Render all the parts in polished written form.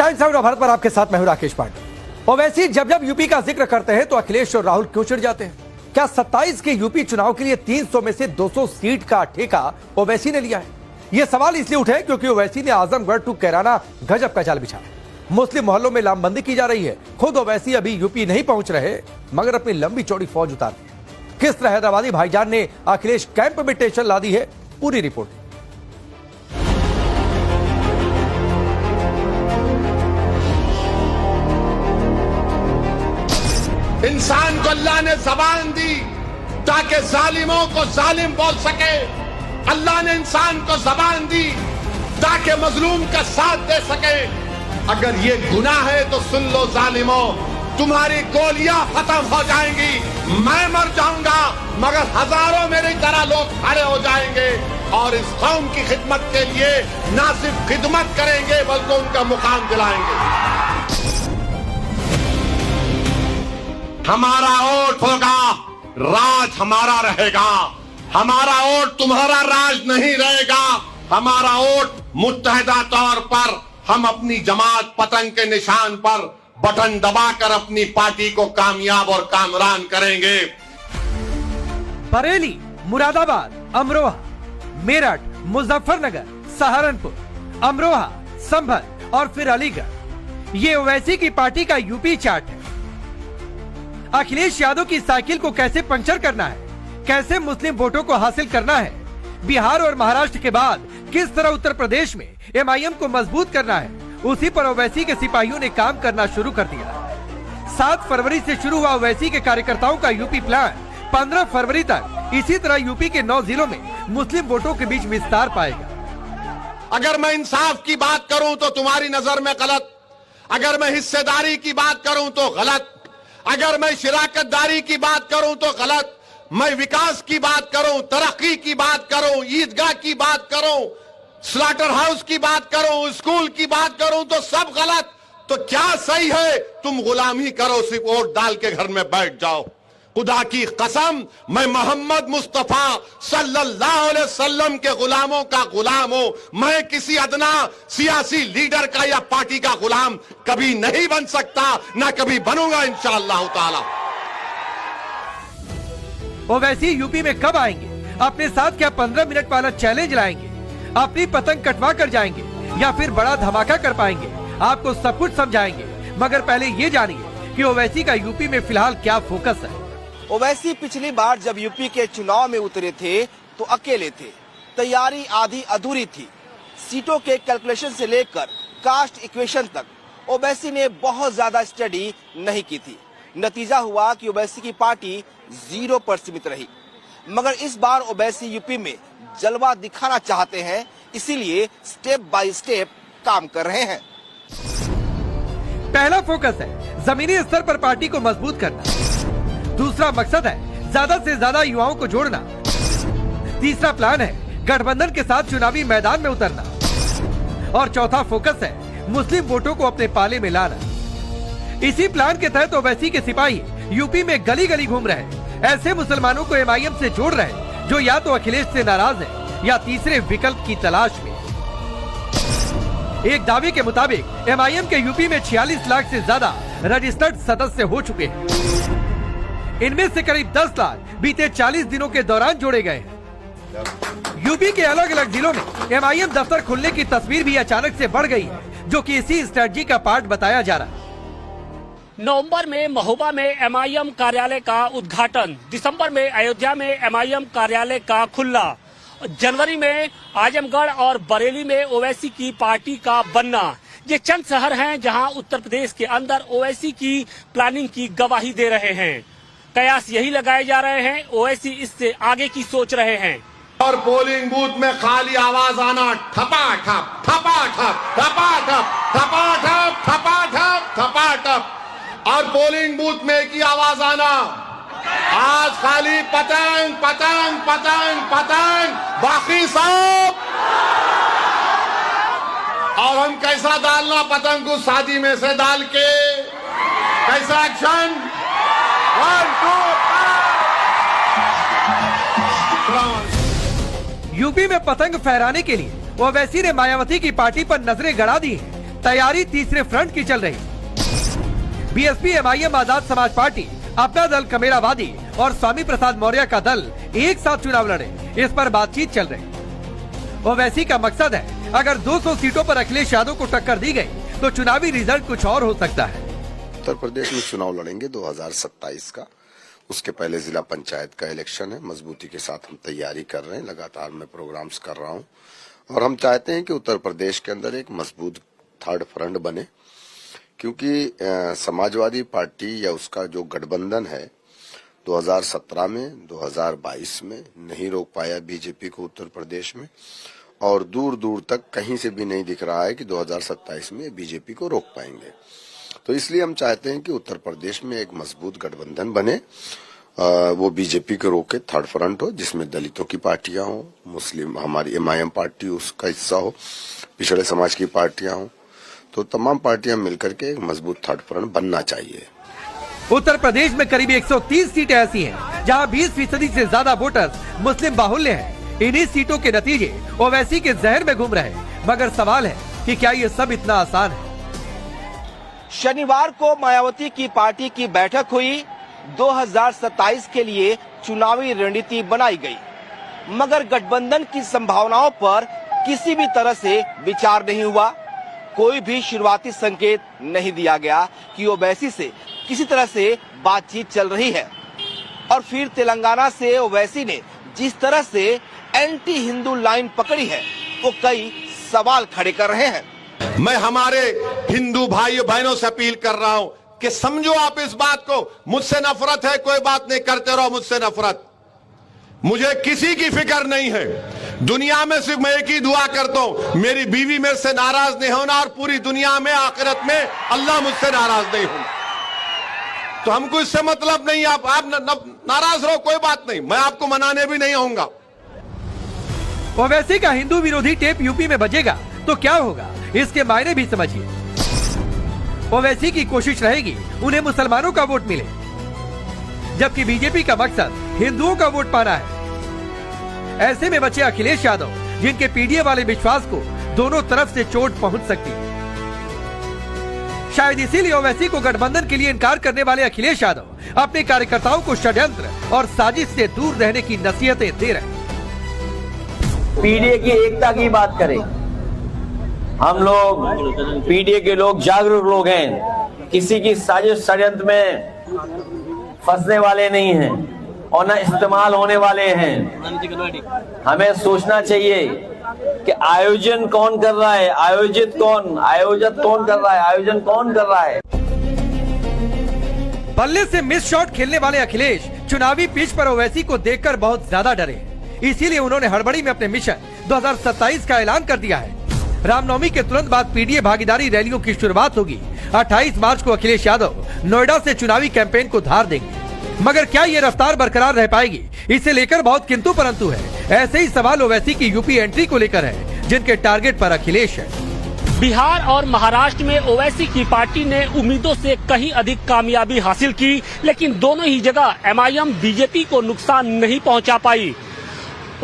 Times of Bharat पर आपके साथ मैं हूं राकेश पांडे। ओवैसी जब जब यूपी का जिक्र करते हैं तो अखिलेश और राहुल क्यों चिढ़ जाते हैं? क्या 27 के यूपी चुनाव के लिए 300 में से 200 सीट का ठेका ओवैसी ने लिया है? यह सवाल इसलिए उठे क्योंकि ओवैसी ने आजमगढ़ टू कैराना गजब का जाल बिछाया। मुस्लिम मोहल्लों में लामबंदी की जा रही है। खुद ओवैसी अभी यूपी नहीं पहुंच रहे मगर अपनी लंबी चौड़ी फौज उतार दी। किस तरह हैदराबादी भाईजान ने अखिलेश कैंप में टेंशन ला दी है, पूरी रिपोर्ट। इंसान को अल्लाह ने जबान दी ताकि जालिमों को जालिम बोल सके। अल्लाह ने इंसान को जबान दी ताकि मजलूम का साथ दे सके। अगर ये गुनाह है तो सुन लो जालिमों, तुम्हारी गोलियां खत्म हो जाएंगी, मैं मर जाऊंगा मगर हजारों मेरी तरह लोग खड़े हो जाएंगे और इस कौम की खिदमत के लिए ना सिर्फ खिदमत करेंगे बल्कि उनका मुकाम दिलाएंगे। हमारा वोट होगा, राज हमारा रहेगा। हमारा वोट तुम्हारा राज नहीं रहेगा। हमारा वोट मुत्तहिदा तौर पर हम अपनी जमात पतंग के निशान पर बटन दबाकर अपनी पार्टी को कामयाब और कामरान करेंगे। बरेली, मुरादाबाद, अमरोहा, मेरठ, मुजफ्फरनगर, सहारनपुर, अमरोहा, संभल और फिर अलीगढ़, ये ओवैसी की पार्टी का यूपी चार्ट है। अखिलेश यादव की साइकिल को कैसे पंचर करना है, कैसे मुस्लिम वोटों को हासिल करना है, बिहार और महाराष्ट्र के बाद किस तरह उत्तर प्रदेश में एमआईएम को मजबूत करना है, उसी पर ओवैसी के सिपाहियों ने काम करना शुरू कर दिया। 7 फरवरी से शुरू हुआ ओवैसी के कार्यकर्ताओं का यूपी प्लान 15 फरवरी तक इसी तरह यूपी के 9 जिलों में मुस्लिम वोटों के बीच विस्तार पाएगा। अगर मैं इंसाफ की बात करूं तो तुम्हारी नजर में गलत, अगर मैं हिस्सेदारी की बात करूं तो गलत, अगर मैं शिराकतदारी की बात करूं तो गलत, मैं विकास की बात करूं, तरक्की की बात करूं, ईदगाह की बात करूं, स्लॉटर हाउस की बात करूं, स्कूल की बात करूं तो सब गलत। तो क्या सही है? तुम गुलामी करो, सिर्फ वोट डाल के घर में बैठ जाओ। खुदा की कसम, मैं मोहम्मद मुस्तफा सल्लल्लाहु अलैहि वसल्लम के गुलामों का गुलाम हूं। मैं किसी अदना सियासी लीडर का या पार्टी का गुलाम कभी नहीं बन सकता, ना कभी बनूंगा इंशाअल्लाह ताला। ओवैसी यूपी में कब आएंगे? अपने साथ क्या 15 मिनट वाला चैलेंज लाएंगे? अपनी पतंग कटवा कर जाएंगे या फिर बड़ा धमाका कर पाएंगे? आपको सब कुछ समझाएंगे, मगर पहले ये जानिए कि ओवैसी का यूपी में फिलहाल क्या फोकस है। ओवैसी पिछली बार जब यूपी के चुनाव में उतरे थे तो अकेले थे। तैयारी आधी अधूरी थी। सीटों के कैलकुलेशन से लेकर कास्ट इक्वेशन तक ओवैसी ने बहुत ज्यादा स्टडी नहीं की थी। नतीजा हुआ कि ओवैसी की पार्टी 0 पर सीमित रही। मगर इस बार ओवैसी यूपी में जलवा दिखाना चाहते हैं, इसीलिए स्टेप बाय स्टेप काम कर रहे हैं। पहला फोकस है जमीनी स्तर पर पार्टी को मजबूत करना। दूसरा मकसद है ज्यादा से ज्यादा युवाओं को जोड़ना। तीसरा प्लान है गठबंधन के साथ चुनावी मैदान में उतरना। और चौथा फोकस है मुस्लिम वोटों को अपने पाले में लाना। इसी प्लान के तहत ओवैसी के सिपाही यूपी में गली गली घूम रहे हैं। ऐसे मुसलमानों को एमआईएम से जोड़ रहे हैं जो या तो अखिलेश से नाराज है या तीसरे विकल्प की तलाश में। एक दावे के मुताबिक एमआईएम के यूपी में 46 लाख से ज्यादा रजिस्टर्ड सदस्य हो चुके हैं। इनमें से करीब 10 लाख बीते 40 दिनों के दौरान जोड़े गए हैं। यूपी के अलग अलग जिलों में एमआईएम दफ्तर खुलने की तस्वीर भी अचानक से बढ़ गई है, जो कि इसी स्ट्रेटजी का पार्ट बताया जा रहा है। नवंबर में महोबा में एमआईएम कार्यालय का उद्घाटन, दिसंबर में अयोध्या में एमआईएम कार्यालय का खुला, जनवरी में आजमगढ़ और बरेली में ओवैसी की पार्टी का बनना, ये चंद शहर हैं जहां उत्तर प्रदेश के अंदर ओवैसी की प्लानिंग की गवाही दे रहे हैं। कयास यही लगाए जा रहे हैं, ओवैसी इससे आगे की सोच रहे हैं। और पोलिंग बूथ में खाली आवाज आना, ठपा ठप ठपा ठप ठपा ठप ठपा ठप ठपा ठप ठपा ठप। और पोलिंग बूथ में एक ही आवाज आना, आज खाली पतंग पतंग पतंग पतंग, बाकी सब। और हम कैसा डालना पतंग को? शादी में से डाल के। कैसा एक्शन? 1 2 यूपी में पतंग फहराने के लिए ओवैसी ने मायावती की पार्टी पर नजरें गड़ा दी हैं। तैयारी तीसरे फ्रंट की चल रही। BSP, MIM, Azad Samaj party, अपना दल कमेरावादी और स्वामी प्रसाद मौर्य का दल एक साथ चुनाव लड़े, इस पर बातचीत चल रही। ओवैसी का मकसद है अगर 200 सीटों पर अखिलेश यादव को टक्कर दी गई तो चुनावी रिजल्ट कुछ और हो सकता है। उत्तर प्रदेश में चुनाव लड़ेंगे 2027 का। उसके पहले जिला पंचायत का इलेक्शन है। मजबूती के साथ हम तैयारी कर रहे हैं, लगातार मैं प्रोग्राम्स कर रहा हूं और हम चाहते हैं कि उत्तर प्रदेश के अंदर एक मजबूत थर्ड फ्रंट बने, क्योंकि समाजवादी पार्टी या उसका जो गठबंधन है 2017 में 2022 में नहीं रोक पाया बीजेपी को उत्तर प्रदेश में, और दूर दूर तक कहीं से भी नहीं दिख रहा है कि 2027 में बीजेपी को रोक पाएंगे। तो इसलिए हम चाहते हैं कि उत्तर प्रदेश में एक मजबूत गठबंधन बने, वो बीजेपी को रोके, थर्ड फ्रंट हो, जिसमें दलितों की पार्टियां हो, मुस्लिम हमारी एमआईएम पार्टी उसका हिस्सा हो, पिछड़े समाज की पार्टियां हो, तो तमाम पार्टियां मिलकर के एक मजबूत थर्ड फ्रंट बनना चाहिए। उत्तर प्रदेश में करीब 130 सीटें ऐसी हैं जहां 20% से ज्यादा वोटर्स मुस्लिम बाहुल्य हैं। इन्हीं सीटों के नतीजे ओवैसी के जहन में घूम रहे हैं, मगर सवाल है कि क्या ये सब इतना आसान है? शनिवार को मायावती की पार्टी की बैठक हुई। 2027 के लिए चुनावी रणनीति बनाई गई, मगर गठबंधन की संभावनाओं पर किसी भी तरह से विचार नहीं हुआ। कोई भी शुरुआती संकेत नहीं दिया गया कि ओवैसी से किसी तरह से बातचीत चल रही है। और फिर तेलंगाना से ओवैसी ने जिस तरह से एंटी हिंदू लाइन पकड़ी है, वो कई सवाल खड़े कर रहे हैं। मैं हमारे हिंदू भाइयों बहनों से अपील कर रहा हूं कि समझो आप इस बात को, मुझसे नफरत है, कोई बात नहीं, करते रहो मुझसे नफरत, मुझे किसी की फिक्र नहीं है। दुनिया में सिर्फ मैं एक ही दुआ करता हूं, मेरी बीवी मेरे से नाराज नहीं होना और पूरी दुनिया में आखिरत में अल्लाह मुझसे नाराज नहीं होना। तो हमको इससे मतलब नहीं, आप नाराज रहो, कोई बात नहीं, मैं आपको मनाने भी नहीं आऊंगा। ओवैसी का हिंदू विरोधी टेप यूपी में बजेगा तो क्या होगा, इसके मायने भी समझिए। ओवैसी की कोशिश रहेगी उन्हें मुसलमानों का वोट मिले, जबकि बीजेपी का मकसद हिंदुओं का वोट पाना है। ऐसे में बचे अखिलेश यादव, जिनके पीडीए वाले विश्वास को दोनों तरफ से चोट पहुंच सकती है। शायद इसीलिए ओवैसी को गठबंधन के लिए इनकार करने वाले अखिलेश यादव अपने कार्यकर्ताओं को षड्यंत्र और साजिश से दूर रहने की नसीहतें दे रहे हैं। पीडीए की एकता की बात करें, हम लोग पीडीए के लोग जागरूक लोग हैं, किसी की साजिश षड्यंत्र में फंसने वाले नहीं हैं और न इस्तेमाल होने वाले हैं। हमें सोचना चाहिए कि आयोजन कौन कर रहा है, आयोजित कौन कर रहा है, आयोजन कौन कर रहा है। बल्ले से मिस शॉट खेलने वाले अखिलेश चुनावी पिच पर ओवैसी को देखकर बहुत ज्यादा डरे, इसीलिए उन्होंने हड़बड़ी में अपने मिशन 2027 का ऐलान कर दिया है। रामनवमी के तुरंत बाद पीडीए भागीदारी रैलियों की शुरुआत होगी। 28 मार्च को अखिलेश यादव नोएडा से चुनावी कैंपेन को धार देंगे, मगर क्या ये रफ्तार बरकरार रह पाएगी, इसे लेकर बहुत किंतु परंतु है। ऐसे ही सवाल ओवैसी की यूपी एंट्री को लेकर है, जिनके टारगेट पर अखिलेश है। बिहार और महाराष्ट्र में ओवैसी की पार्टी ने उम्मीदों से कहीं अधिक कामयाबी हासिल की, लेकिन दोनों ही जगह एमआईएम बीजेपी को नुकसान नहीं पहुंचा पाई।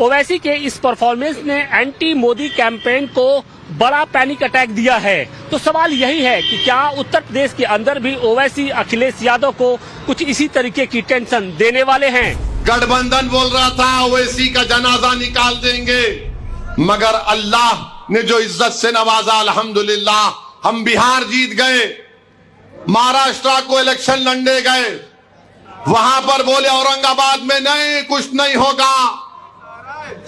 ओवैसी के इस परफॉर्मेंस ने एंटी मोदी कैंपेन को बड़ा पैनिक अटैक दिया है। तो सवाल यही है कि क्या उत्तर प्रदेश के अंदर भी ओवैसी अखिलेश यादव को कुछ इसी तरीके की टेंशन देने वाले हैं? गठबंधन बोल रहा था ओवैसी का जनाजा निकाल देंगे, मगर अल्लाह ने जो इज्जत से नवाजा, अल्हम्दुलिल्लाह हम बिहार जीत गए, महाराष्ट्र को इलेक्शन लड़ने गए, वहां पर बोले औरंगाबाद में नहीं, कुछ नहीं होगा,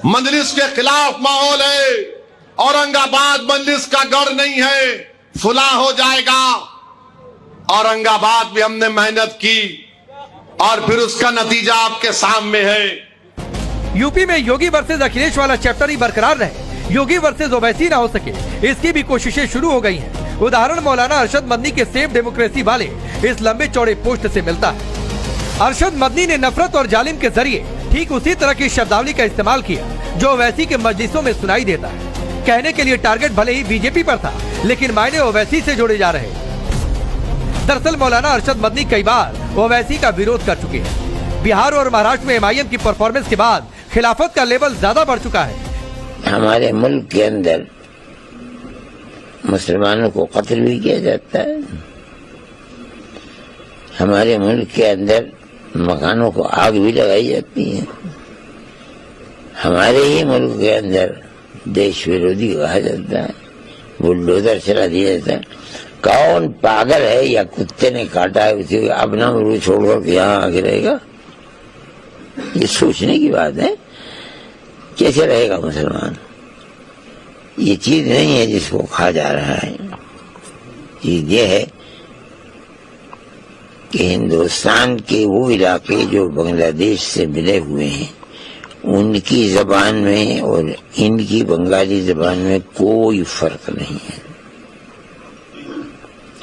मजलिस के खिलाफ माहौल है, औरंगाबाद मजलिस का गढ़ नहीं है, फुला हो जाएगा। औरंगाबाद भी हमने मेहनत की और फिर उसका नतीजा आपके सामने है। यूपी में योगी वर्सेस अखिलेश वाला चैप्टर ही बरकरार रहे, योगी वर्सेस ओवैसी ना हो सके, इसकी भी कोशिशें शुरू हो गई हैं। उदाहरण मौलाना अरशद मदनी के सेफ डेमोक्रेसी वाले इस लंबे चौड़े पोस्ट से मिलता है। अरशद मदनी ने नफरत और जालिम के जरिए ठीक उसी तरह की शब्दावली का इस्तेमाल किया जो ओवैसी के मजलिसों में सुनाई देता है। कहने के लिए टारगेट भले ही बीजेपी पर था, लेकिन मायने ओवैसी से जोड़े जा रहे। दरअसल मौलाना अरशद मदनी कई बार ओवैसी का विरोध कर चुके हैं। बिहार और महाराष्ट्र में एमआईएम की परफॉर्मेंस के बाद खिलाफत का लेवल ज्यादा बढ़ चुका है। हमारे मुल्क के अंदर मुसलमानों को कत्ल भी किया जाता है। हमारे मुल्क के अंदर मकानों को आग भी लगाई जाती है। हमारे ही मुल्क के अंदर देश विरोधी कहा जाता है, बुलडोजर चला दिया जाता है। कौन पागल है या कुत्ते ने काटा है उसे अपना मुल्क छोड़कर यहाँ आगे रहेगा? ये सोचने की बात है। कैसे रहेगा मुसलमान? ये चीज नहीं है जिसको कहा जा रहा है। चीज ये है कि हिंदुस्तान के वो इलाके जो बांग्लादेश से मिले हुए हैं उनकी जबान में और इनकी बंगाली जबान में कोई फर्क नहीं है।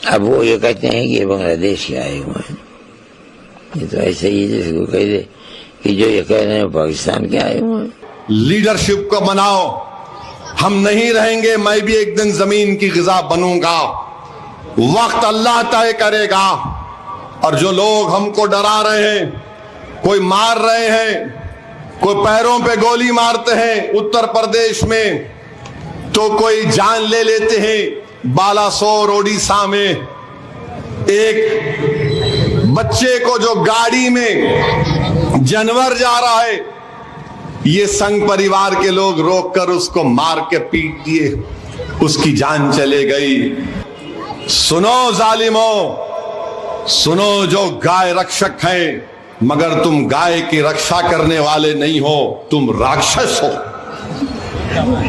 अब वो ये कहते हैं कि ये बांग्लादेश के आए हुए हैं। ये तो ऐसे ही जिसको कह दे कि जो ये कह रहे हैं पाकिस्तान के आए हुए हैं। लीडरशिप को मनाओ, हम नहीं रहेंगे, मैं भी एक दिन जमीन की ग़िज़ा बनूंगा। वक्त अल्लाह तय करेगा। और जो लोग हमको डरा रहे हैं, कोई मार रहे हैं, कोई पैरों पे गोली मारते हैं उत्तर प्रदेश में, तो कोई जान ले लेते हैं बालासोर ओडिशा में। एक बच्चे को जो गाड़ी में जानवर जा रहा है, ये संघ परिवार के लोग रोककर उसको मार के पीट दिए, उसकी जान चले गई। सुनो जालिमों, सुनो जो गाय रक्षक हैं, मगर तुम गाय की रक्षा करने वाले नहीं हो, तुम राक्षस हो।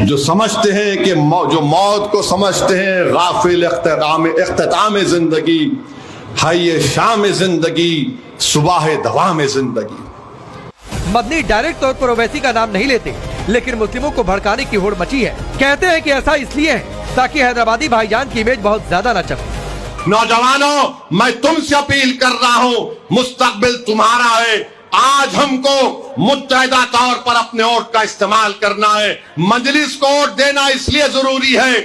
जो समझते हैं कि जो मौत को समझते हैं गाफिल इख्तिताम जिंदगी है, ये शाम जिंदगी सुबह दवा में जिंदगी। मदनी डायरेक्ट तौर पर ओवैसी का नाम नहीं लेते, लेकिन मुस्लिमों को भड़काने की होड़ मची है। कहते हैं कि ऐसा इसलिए है ताकि हैदराबादी भाईजान की इमेज बहुत ज्यादा न चमके। नौजवानों, मैं तुमसे अपील कर रहा हूं, मुस्तकबिल तुम्हारा है। आज हमको मुत्तहिदा तौर पर अपने वोट का इस्तेमाल करना है। मजलिस को वोट देना इसलिए जरूरी है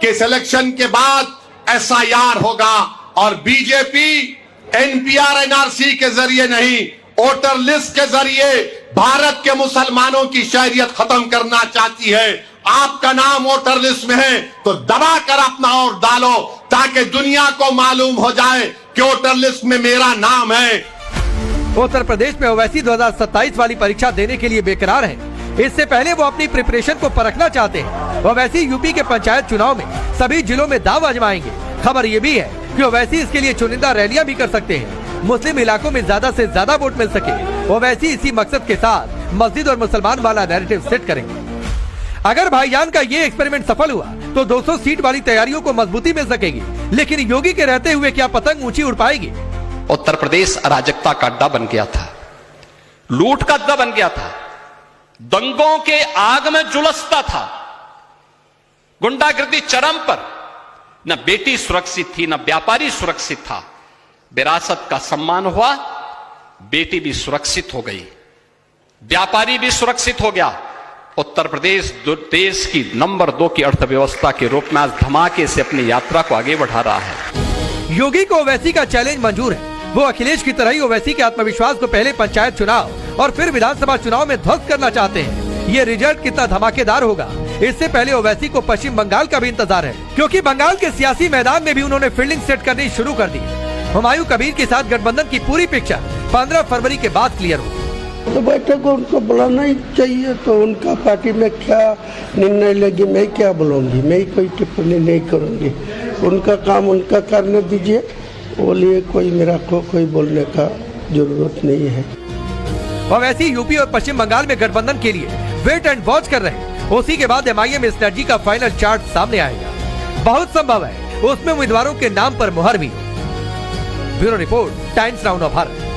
कि इस इलेक्शन के बाद SIR होगा और बीजेपी NPR NRC के जरिए नहीं, वोटर लिस्ट के जरिए भारत के मुसलमानों की शहरियत खत्म करना चाहती है। आपका नाम वोटर लिस्ट में है तो दबा कर अपना वोट डालो, ताकि दुनिया को मालूम हो जाए कि वोटर लिस्ट में मेरा नाम है। उत्तर प्रदेश में ओवैसी 2027 वाली परीक्षा देने के लिए बेकरार है। इससे पहले वो अपनी प्रिपरेशन को परखना चाहते हैं। ओवैसी यूपी के पंचायत चुनाव में सभी जिलों में दाव आजमाएंगे। खबर ये भी है कि ओवैसी इसके लिए चुनिंदा रैलियां भी कर सकते हैं, मुस्लिम इलाकों में ज्यादा से ज्यादा वोट मिल सके। ओवैसी इसी मकसद के साथ मस्जिद और मुसलमान वाला नैरेटिव सेट करेंगे। अगर भाईजान का ये एक्सपेरिमेंट सफल हुआ तो 200 सीट वाली तैयारियों को मजबूती मिल सकेगी, लेकिन योगी के रहते हुए क्या पतंग ऊंची उड़ पाएगी? उत्तर प्रदेश अराजकता का अड्डा बन गया था, लूट का अड्डा बन गया था, दंगों के आग में झुलसता था, गुंडागर्दी चरम पर। न बेटी सुरक्षित थी, न व्यापारी सुरक्षित था। विरासत का सम्मान हुआ, बेटी भी सुरक्षित हो गई, व्यापारी भी सुरक्षित हो गया। उत्तर प्रदेश देश की नंबर 2 की अर्थव्यवस्था के रूप में आज धमाके से अपनी यात्रा को आगे बढ़ा रहा है। योगी को ओवैसी का चैलेंज मंजूर है। वो अखिलेश की तरह ही ओवैसी के आत्मविश्वास को पहले पंचायत चुनाव और फिर विधानसभा चुनाव में ध्वस्त करना चाहते हैं। ये रिजल्ट कितना धमाकेदार होगा, इससे पहले ओवैसी को पश्चिम बंगाल का भी इंतजार है, क्योंकि बंगाल के सियासी मैदान में भी उन्होंने फील्डिंग सेट करनी शुरू कर दी। हुमायूं कबीर के साथ गठबंधन की पूरी पिक्चर 15 फरवरी के बाद क्लियर होगी। तो बैठक को उनको बुलाना ही चाहिए। तो उनका पार्टी में क्या निर्णय लेगी, मैं क्या बोलूँगी, मैं कोई टिप्पणी नहीं करूँगी। उनका काम उनका करने दीजिए, वो लिए कोई मेरा को कोई बोलने का जरूरत नहीं है। ओवैसी यूपी और पश्चिम बंगाल में गठबंधन के लिए वेट एंड वॉच कर रहे हैं। उसी के बाद MIM स्ट्रेटजी का फाइनल चार्ट सामने आएगा। बहुत संभव है उसमें उम्मीदवारों के नाम पर मुहर भी हो। Bureau report, times now Bharat.